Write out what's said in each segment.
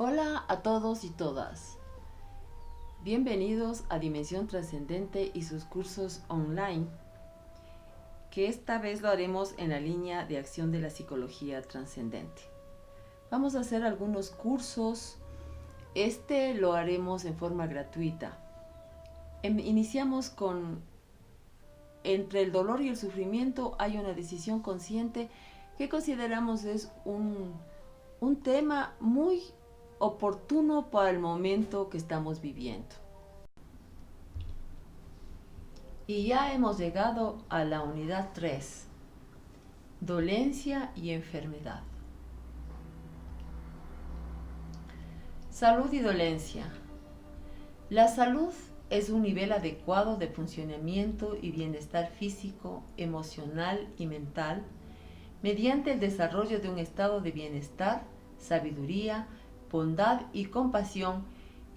Hola a todos y todas. Bienvenidos a Dimensión Trascendente y sus cursos online, que esta vez lo haremos en la línea de acción de la psicología trascendente. Vamos a hacer algunos cursos. Este lo haremos en forma gratuita. Iniciamos con: entre el dolor y el sufrimiento hay una decisión consciente, que consideramos es un tema muy oportuno para el momento que estamos viviendo. Y ya hemos llegado a la unidad 3, dolencia y enfermedad. Salud y dolencia. La salud es un nivel adecuado de funcionamiento y bienestar físico, emocional y mental mediante el desarrollo de un estado de bienestar, sabiduría, bondad y compasión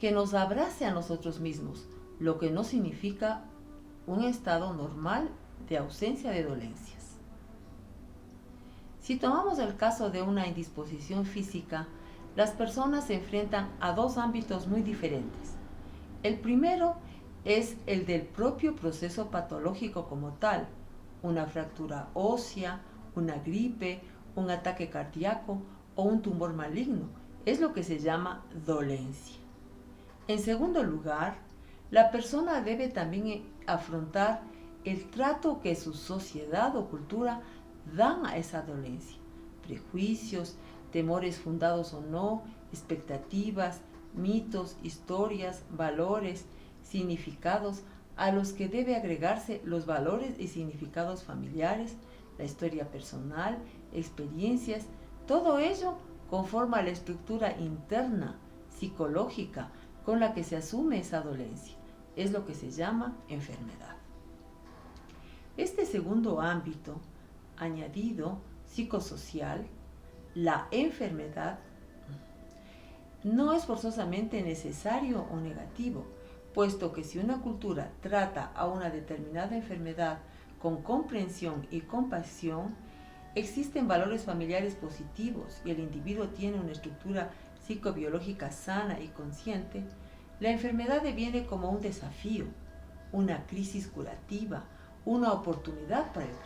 que nos abrace a nosotros mismos, lo que no significa un estado normal de ausencia de dolencias. Si tomamos el caso de una indisposición física, las personas se enfrentan a dos ámbitos muy diferentes. El primero es el del propio proceso patológico como tal, una fractura ósea, una gripe, un ataque cardíaco o un tumor maligno. Es lo que se llama dolencia. En segundo lugar, la persona debe también afrontar el trato que su sociedad o cultura dan a esa dolencia, prejuicios, temores fundados o no, expectativas, mitos, historias, valores, significados, a los que debe agregarse los valores y significados familiares, la historia personal, experiencias, todo ello conforma la estructura interna, psicológica, con la que se asume esa dolencia. Es lo que se llama enfermedad. Este segundo ámbito, añadido psicosocial, la enfermedad, no es forzosamente necesario o negativo, puesto que si una cultura trata a una determinada enfermedad con comprensión y compasión, existen valores familiares positivos y el individuo tiene una estructura psicobiológica sana y consciente, la enfermedad deviene como un desafío, una crisis curativa, una oportunidad para el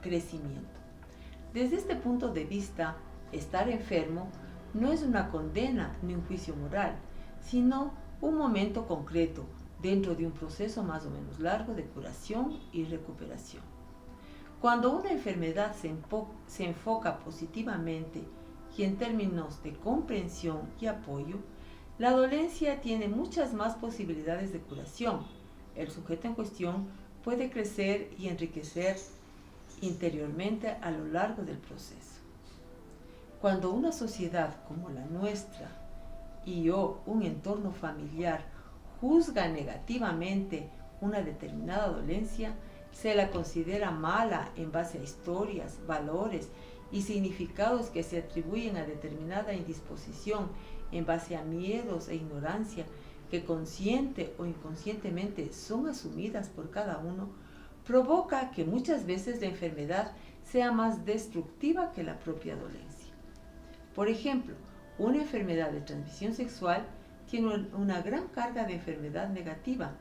crecimiento. Desde este punto de vista, estar enfermo no es una condena ni un juicio moral, sino un momento concreto dentro de un proceso más o menos largo de curación y recuperación. Cuando una enfermedad se enfoca positivamente y en términos de comprensión y apoyo, la dolencia tiene muchas más posibilidades de curación. El sujeto en cuestión puede crecer y enriquecer interiormente a lo largo del proceso. Cuando una sociedad como la nuestra o un entorno familiar juzga negativamente una determinada dolencia, se la considera mala en base a historias, valores y significados que se atribuyen a determinada indisposición en base a miedos e ignorancia que consciente o inconscientemente son asumidas por cada uno, provoca que muchas veces la enfermedad sea más destructiva que la propia dolencia. Por ejemplo, una enfermedad de transmisión sexual tiene una gran carga de enfermedad negativa,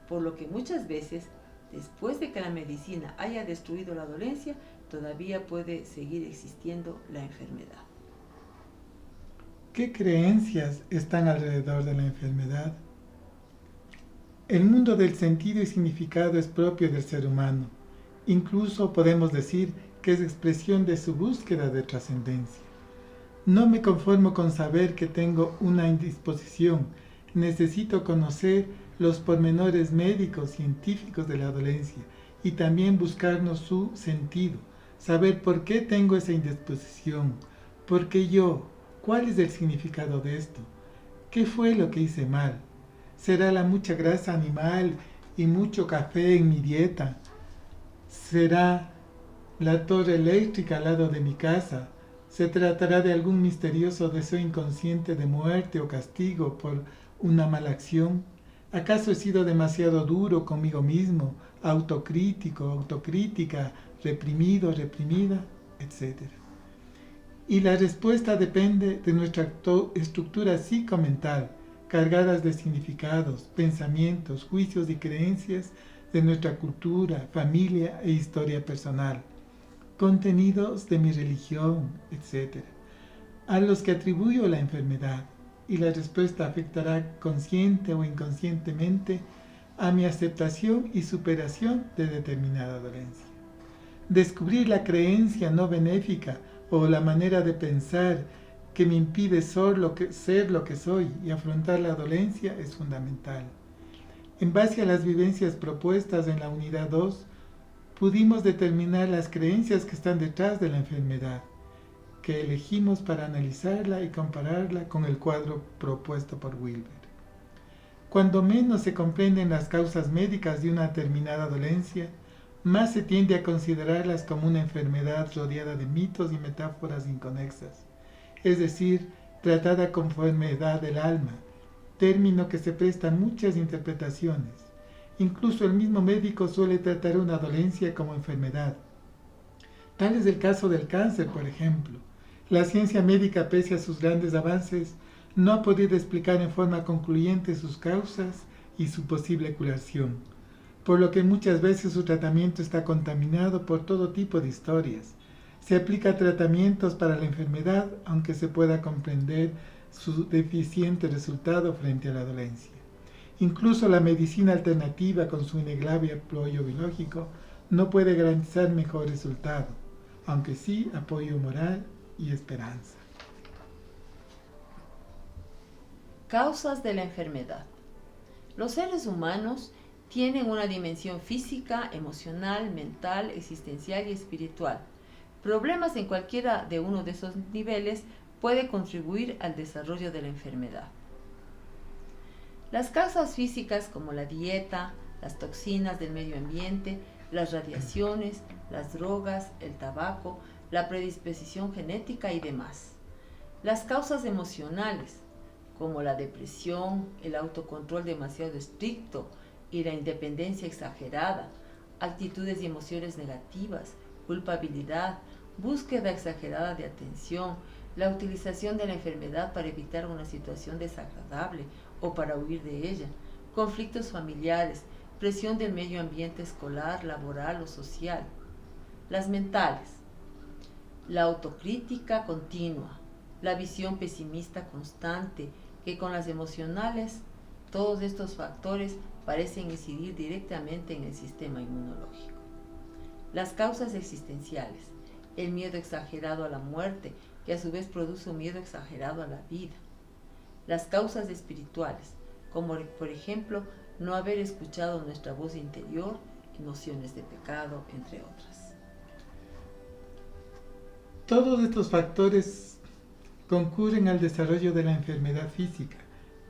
por lo que muchas veces, después de que la medicina haya destruido la dolencia, todavía puede seguir existiendo la enfermedad. ¿Qué creencias están alrededor de la enfermedad? El mundo del sentido y significado es propio del ser humano. Incluso podemos decir que es expresión de su búsqueda de trascendencia. No me conformo con saber que tengo una indisposición. Necesito conocer los pormenores médicos, científicos de la dolencia y también buscarnos su sentido, saber por qué tengo esa indisposición, por qué yo, cuál es el significado de esto, qué fue lo que hice mal. ¿Será la mucha grasa animal y mucho café en mi dieta? ¿Será la torre eléctrica al lado de mi casa? ¿Se tratará de algún misterioso deseo inconsciente de muerte o castigo por una mala acción? ¿Acaso he sido demasiado duro conmigo mismo, autocrítico, autocrítica, reprimido, reprimida, etcétera? Y la respuesta depende de nuestra estructura psicomental, cargadas de significados, pensamientos, juicios y creencias de nuestra cultura, familia e historia personal, contenidos de mi religión, etc., a los que atribuyo la enfermedad, y la respuesta afectará consciente o inconscientemente a mi aceptación y superación de determinada dolencia. Descubrir la creencia no benéfica o la manera de pensar que me impide ser lo que soy y afrontar la dolencia es fundamental. En base a las vivencias propuestas en la unidad 2, pudimos determinar las creencias que están detrás de la enfermedad, que elegimos para analizarla y compararla con el cuadro propuesto por Wilber. Cuando menos se comprenden las causas médicas de una determinada dolencia, más se tiende a considerarlas como una enfermedad rodeada de mitos y metáforas inconexas, es decir, tratada como enfermedad del alma, término que se presta a muchas interpretaciones. Incluso el mismo médico suele tratar una dolencia como enfermedad. Tal es el caso del cáncer, por ejemplo. La ciencia médica, pese a sus grandes avances, no ha podido explicar en forma concluyente sus causas y su posible curación, por lo que muchas veces su tratamiento está contaminado por todo tipo de historias. Se aplica tratamientos para la enfermedad, aunque se pueda comprender su deficiente resultado frente a la dolencia. Incluso la medicina alternativa, con su innegable apoyo biológico, no puede garantizar mejor resultado, aunque sí apoyo moral y esperanza. Causas de la enfermedad. Los seres humanos tienen una dimensión física, emocional, mental, existencial y espiritual. Problemas en cualquiera de uno de esos niveles puede contribuir al desarrollo de la enfermedad. Las causas físicas como la dieta, las toxinas del medio ambiente, las radiaciones, las drogas, el tabaco, la predisposición genética y demás. Las causas emocionales como la depresión, el autocontrol demasiado estricto y la independencia exagerada, actitudes y emociones negativas, culpabilidad, búsqueda exagerada de atención, la utilización de la enfermedad para evitar una situación desagradable o para huir de ella, conflictos familiares, presión del medio ambiente escolar, laboral o social. Las mentales, la autocrítica continua, la visión pesimista constante, que con las emocionales, todos estos factores parecen incidir directamente en el sistema inmunológico. Las causas existenciales, el miedo exagerado a la muerte, que a su vez produce un miedo exagerado a la vida. Las causas espirituales, como por ejemplo no haber escuchado nuestra voz interior, nociones de pecado, entre otras. Todos estos factores concurren al desarrollo de la enfermedad física,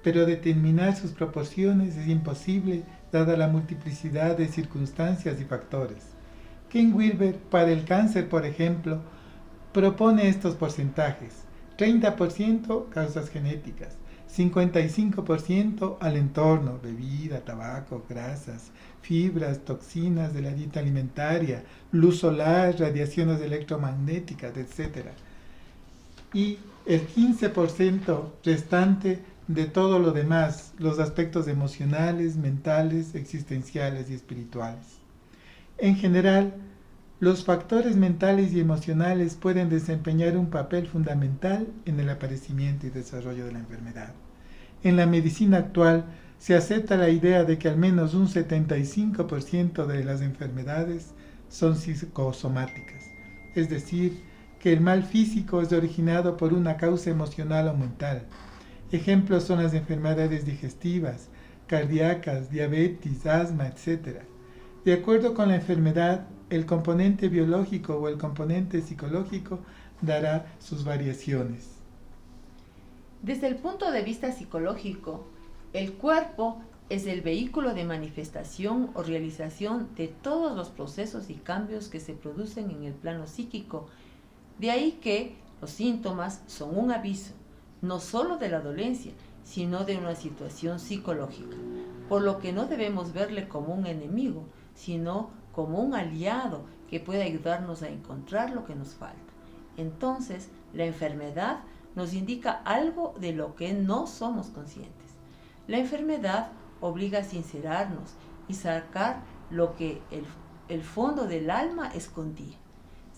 pero determinar sus proporciones es imposible dada la multiplicidad de circunstancias y factores. Ken Wilber, para el cáncer, por ejemplo, propone estos porcentajes: 30% causas genéticas, 55% al entorno, bebida, tabaco, grasas, fibras, toxinas de la dieta alimentaria, luz solar, radiaciones electromagnéticas, etc. Y el 15% restante de todo lo demás, los aspectos emocionales, mentales, existenciales y espirituales. En general, los factores mentales y emocionales pueden desempeñar un papel fundamental en el aparecimiento y desarrollo de la enfermedad. En la medicina actual se acepta la idea de que al menos un 75% de las enfermedades son psicosomáticas, es decir, que el mal físico es originado por una causa emocional o mental. Ejemplos son las enfermedades digestivas, cardíacas, diabetes, asma, etc. De acuerdo con la enfermedad, el componente biológico o el componente psicológico dará sus variaciones. Desde el punto de vista psicológico, el cuerpo es el vehículo de manifestación o realización de todos los procesos y cambios que se producen en el plano psíquico. De ahí que los síntomas son un aviso, no solo de la dolencia, sino de una situación psicológica, por lo que no debemos verle como un enemigo, sino como un aliado que puede ayudarnos a encontrar lo que nos falta Entonces, la enfermedad nos indica algo de lo que no somos conscientes. La enfermedad obliga a sincerarnos y sacar lo que el fondo del alma escondía.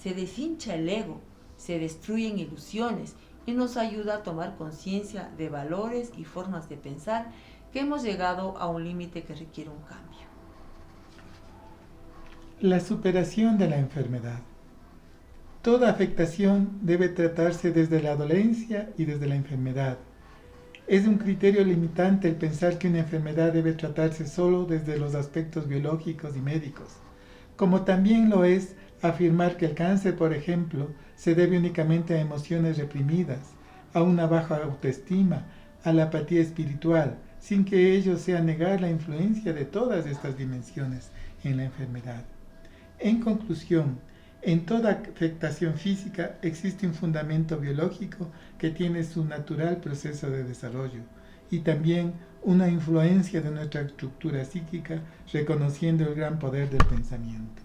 Se deshincha el ego, se destruyen ilusiones y nos ayuda a tomar conciencia de valores y formas de pensar que hemos llegado a un límite que requiere un cambio. La superación de la enfermedad. Toda afectación debe tratarse desde la dolencia y desde la enfermedad. Es un criterio limitante el pensar que una enfermedad debe tratarse solo desde los aspectos biológicos y médicos, como también lo es afirmar que el cáncer, por ejemplo, se debe únicamente a emociones reprimidas, a una baja autoestima, a la apatía espiritual, sin que ello sea negar la influencia de todas estas dimensiones en la enfermedad. En conclusión, en toda afectación física existe un fundamento biológico que tiene su natural proceso de desarrollo y también una influencia de nuestra estructura psíquica, reconociendo el gran poder del pensamiento.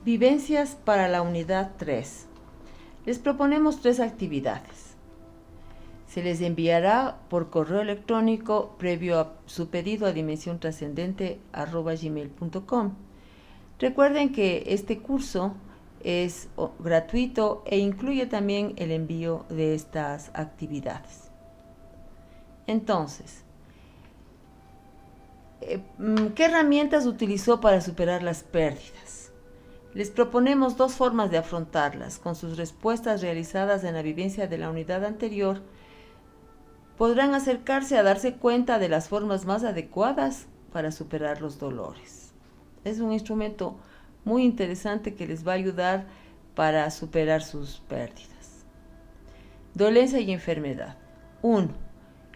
Vivencias para la unidad 3. Les proponemos 3 actividades. Se les enviará por correo electrónico previo a su pedido a dimensiontrascendente@gmail.com. Recuerden que este curso es gratuito e incluye también el envío de estas actividades. Entonces, ¿qué herramientas utilizó para superar las pérdidas? Les proponemos 2 formas de afrontarlas. Con sus respuestas realizadas en la vivencia de la unidad anterior, podrán acercarse a darse cuenta de las formas más adecuadas para superar los dolores. Es un instrumento muy interesante que les va a ayudar para superar sus pérdidas. Dolencia y enfermedad. 1.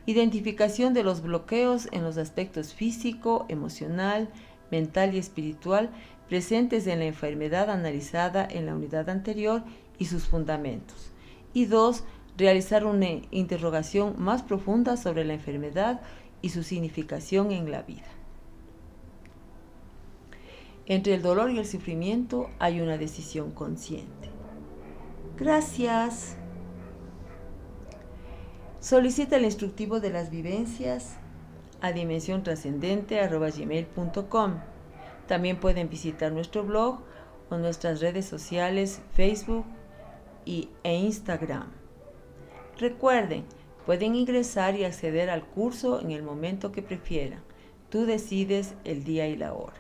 Identificación de los bloqueos en los aspectos físico, emocional, mental y espiritual presentes en la enfermedad analizada en la unidad anterior y sus fundamentos. Y 2. Realizar una interrogación más profunda sobre la enfermedad y su significación en la vida. Entre el dolor y el sufrimiento hay una decisión consciente. Gracias. Solicita el instructivo de las vivencias a dimensiontrascendente@gmail.com. También pueden visitar nuestro blog o nuestras redes sociales Facebook e Instagram. Recuerden, pueden ingresar y acceder al curso en el momento que prefieran. Tú decides el día y la hora.